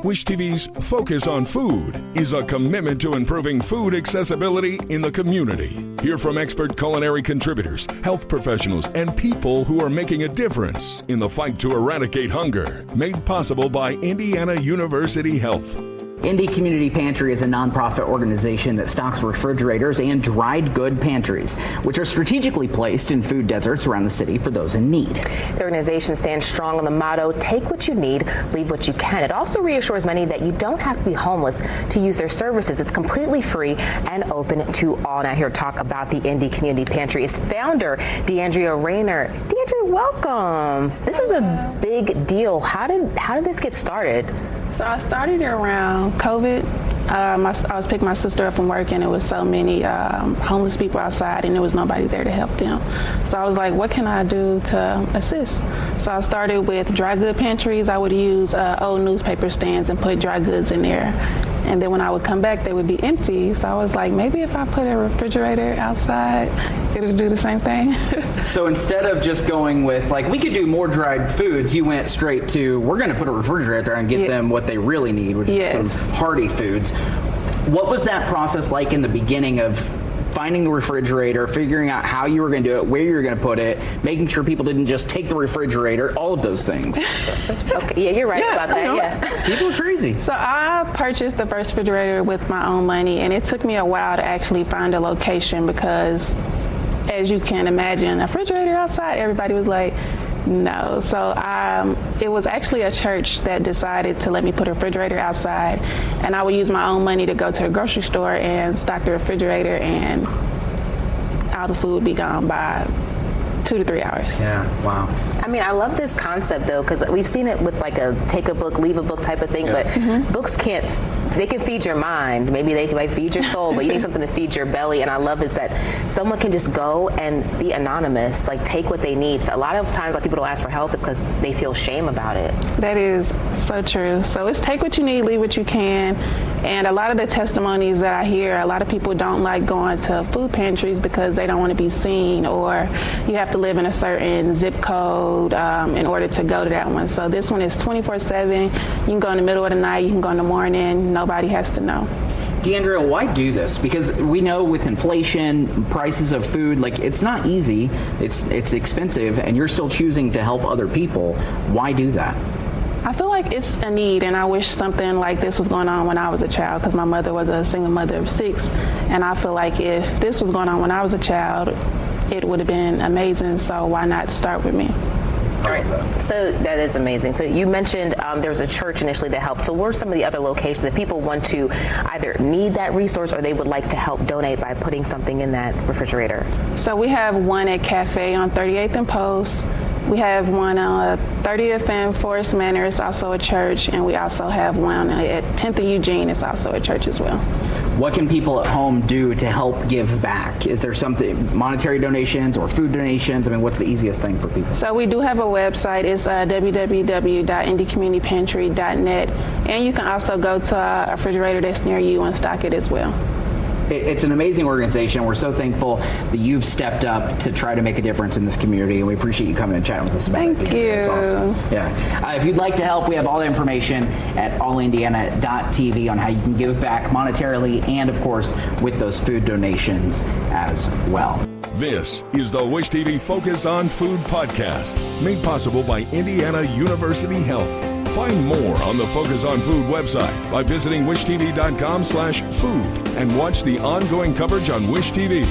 Wish TV's Focus on Food is a commitment to improving food accessibility in the community. Hear from expert culinary contributors, health professionals, and people who are making a difference in the fight to eradicate hunger. Made possible by Indiana University Health. Indy Community Pantry is a nonprofit organization that stocks refrigerators and dried good pantries, which are strategically placed in food deserts around the city for those in need. The organization stands strong on the motto, take what you need, leave what you can. It also reassures many that you don't have to be homeless to use their services. It's completely free and open to all. Now here to talk about the Indy Community Pantry is founder DeAndrea Rayner. DeAndrea, welcome. This is a big deal. How did this get started? So I started around COVID. I was picking my sister up from work, and it was so many homeless people outside, and there was nobody there to help them. So I was like, what can I do to assist? So I started with dry good pantries. I would use old newspaper stands and put dry goods in there. And then when I would come back, they would be empty. So I was like, maybe if I put a refrigerator outside, it'll do the same thing. So instead of just going with, like, we could do more dried foods, you went straight to, we're going to put a refrigerator there and get them what they really need, which is some hearty foods. What was that process like in the beginning of finding the refrigerator, figuring out how you were going to do it, where you were going to put it, making sure people didn't just take the refrigerator, all of those things? Okay, yeah, you're right about that. Yeah, people are crazy. So I purchased the first refrigerator with my own money, and it took me a while to actually find a location because, as you can imagine, a refrigerator outside, everybody was like, no. So it was actually a church that decided to let me put a refrigerator outside, and I would use my own money to go to the grocery store and stock the refrigerator, and all the food would be gone by 2 to 3 hours. Yeah, wow. I mean, I love this concept, though, because we've seen it with like a take a book, leave a book type of thing, but books they can feed your mind. Maybe they might feed your soul, but you need something to feed your belly. And I love it that someone can just go and be anonymous, like take what they need. So a lot of times, like, people don't ask for help is because they feel shame about it. That is so true. So it's take what you need, leave what you can. And a lot of the testimonies that I hear, a lot of people don't like going to food pantries because they don't want to be seen, or you have to live in a certain zip code in order to go to that one. So this one is 24/7. You can go in the middle of the night, you can go in the morning. Nobody has to know. DeAndrea, why do this? Because we know with inflation, prices of food, like, it's not easy, it's expensive, and you're still choosing to help other people. Why do that? I feel like it's a need, and I wish something like this was going on when I was a child, because my mother was a single mother of 6, and I feel like if this was going on when I was a child, it would have been amazing, so why not start with me? All right, so that is amazing. So you mentioned there was a church initially that helped. So what are some of the other locations that people want to either need that resource or they would like to help donate by putting something in that refrigerator? So we have one at Cafe on 38th and Post. We have one on 30th and Forest Manor. It's also a church. And we also have one at 10th and Eugene. It's also a church as well. What can people at home do to help give back? Is there something, monetary donations or food donations? I mean, what's the easiest thing for people? So we do have a website. It's www.indycommunitypantry.net. And you can also go to a refrigerator that's near you and stock it as well. It's an amazing organization. We're so thankful that you've stepped up to try to make a difference in this community, and we appreciate you coming and chatting with us about it. Thank you. It's awesome. Yeah. If you'd like to help, we have all the information at allindiana.tv on how you can give back monetarily and, of course, with those food donations as well. This is the Wish TV Focus on Food podcast, made possible by Indiana University Health. Find more on the Focus on Food website by visiting wishtv.com/food and watch the ongoing coverage on Wish TV.